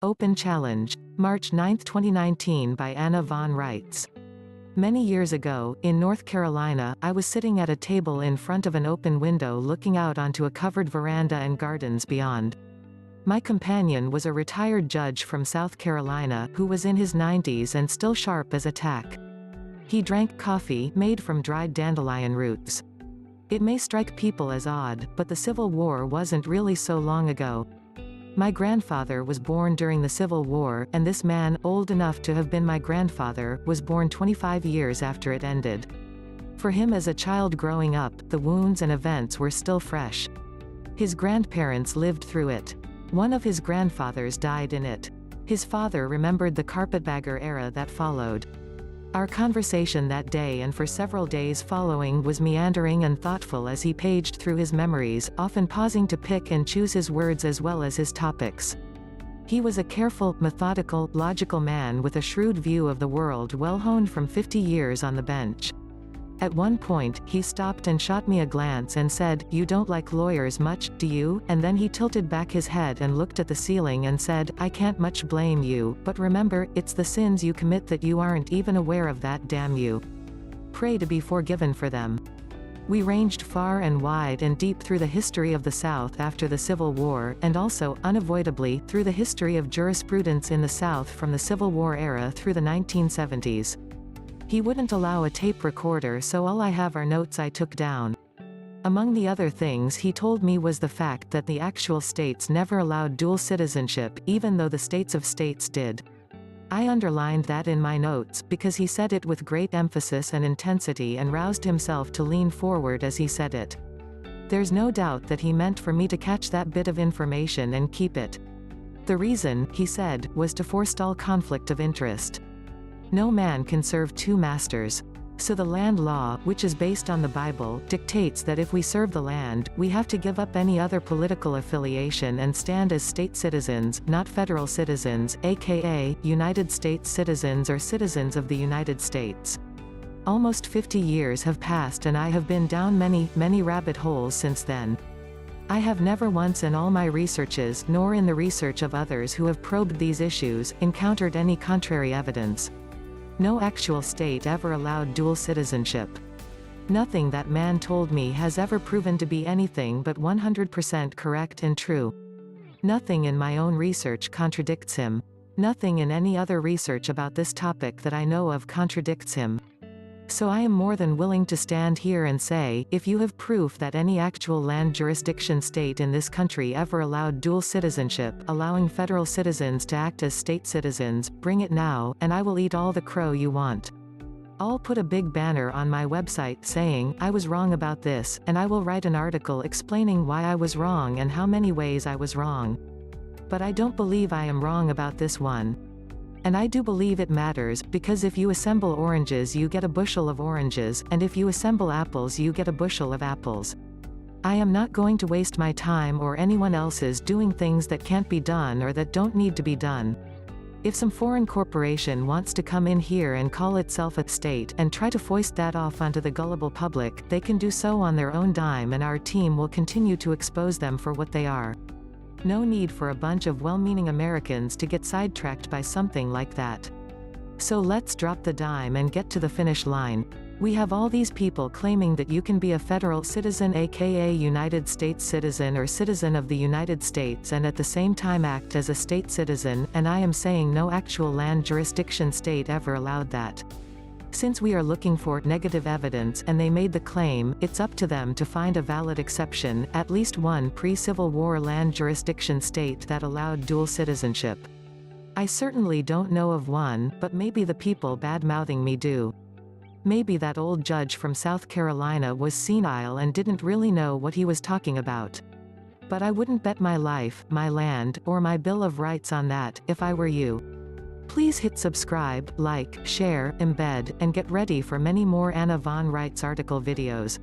Open Challenge, March 9, 2019 by Anna von Reitz. Many years ago, in North Carolina, I was sitting at a table in front of an open window looking out onto a covered veranda and gardens beyond. My companion was a retired judge from South Carolina who was in his 90s and still sharp as a tack. He drank coffee made from dried dandelion roots. It may strike people as odd, but the Civil War wasn't really so long ago. My grandfather was born during the Civil War, and this man, old enough to have been my grandfather, was born 25 years after it ended. For him as a child growing up, the wounds and events were still fresh. His grandparents lived through it. One of his grandfathers died in it. His father remembered the Carpetbagger Era that followed. Our conversation that day and for several days following was meandering and thoughtful as he paged through his memories, often pausing to pick and choose his words as well as his topics. He was a careful, methodical, logical man with a shrewd view of the world well honed from 50 years on the bench. At one point, he stopped and shot me a glance and said, "You don't like lawyers much, do you?" And then he tilted back his head and looked at the ceiling and said, "I can't much blame you, but remember, it's the sins you commit that you aren't even aware of that, damn you. Pray to be forgiven for them." We ranged far and wide and deep through the history of the South after the Civil War, and also, unavoidably, through the history of jurisprudence in the South from the Civil War era through the 1970s. He wouldn't allow a tape recorder, so all I have are notes I took down. Among the other things he told me was the fact that the actual states never allowed dual citizenship, even though the states of states did. I underlined that in my notes, because he said it with great emphasis and intensity and roused himself to lean forward as he said it. There's no doubt that he meant for me to catch that bit of information and keep it. The reason, he said, was to forestall conflict of interest. No man can serve two masters. So the land law, which is based on the Bible, dictates that if we serve the land, we have to give up any other political affiliation and stand as state citizens, not federal citizens, aka, United States citizens or citizens of the United States. Almost 50 years have passed and I have been down many rabbit holes since then. I have never once in all my researches, nor in the research of others who have probed these issues, encountered any contrary evidence. No actual state ever allowed dual citizenship. Nothing that man told me has ever proven to be anything but 100% correct and true. Nothing in my own research contradicts him. Nothing in any other research about this topic that I know of contradicts him. So I am more than willing to stand here and say, if you have proof that any actual land jurisdiction state in this country ever allowed dual citizenship, allowing federal citizens to act as state citizens, bring it now, and I will eat all the crow you want. I'll put a big banner on my website saying, "I was wrong about this," and I will write an article explaining why I was wrong and how many ways I was wrong. But I don't believe I am wrong about this one. And I do believe it matters, because if you assemble oranges you get a bushel of oranges, and if you assemble apples you get a bushel of apples. I am not going to waste my time or anyone else's doing things that can't be done or that don't need to be done. If some foreign corporation wants to come in here and call itself a state and try to foist that off onto the gullible public, they can do so on their own dime and our team will continue to expose them for what they are. No need for a bunch of well-meaning Americans to get sidetracked by something like that. So let's drop the dime and get to the finish line. We have all these people claiming that you can be a federal citizen aka United States citizen or citizen of the United States and at the same time act as a state citizen, and I am saying no actual land jurisdiction state ever allowed that. Since we are looking for negative evidence and they made the claim, it's up to them to find a valid exception, at least one pre-Civil War land jurisdiction state that allowed dual citizenship. I certainly don't know of one, but maybe the people bad-mouthing me do. Maybe that old judge from South Carolina was senile and didn't really know what he was talking about. But I wouldn't bet my life, my land, or my Bill of Rights on that, if I were you. Please hit subscribe, like, share, embed, and get ready for many more Anna von Reitz article videos.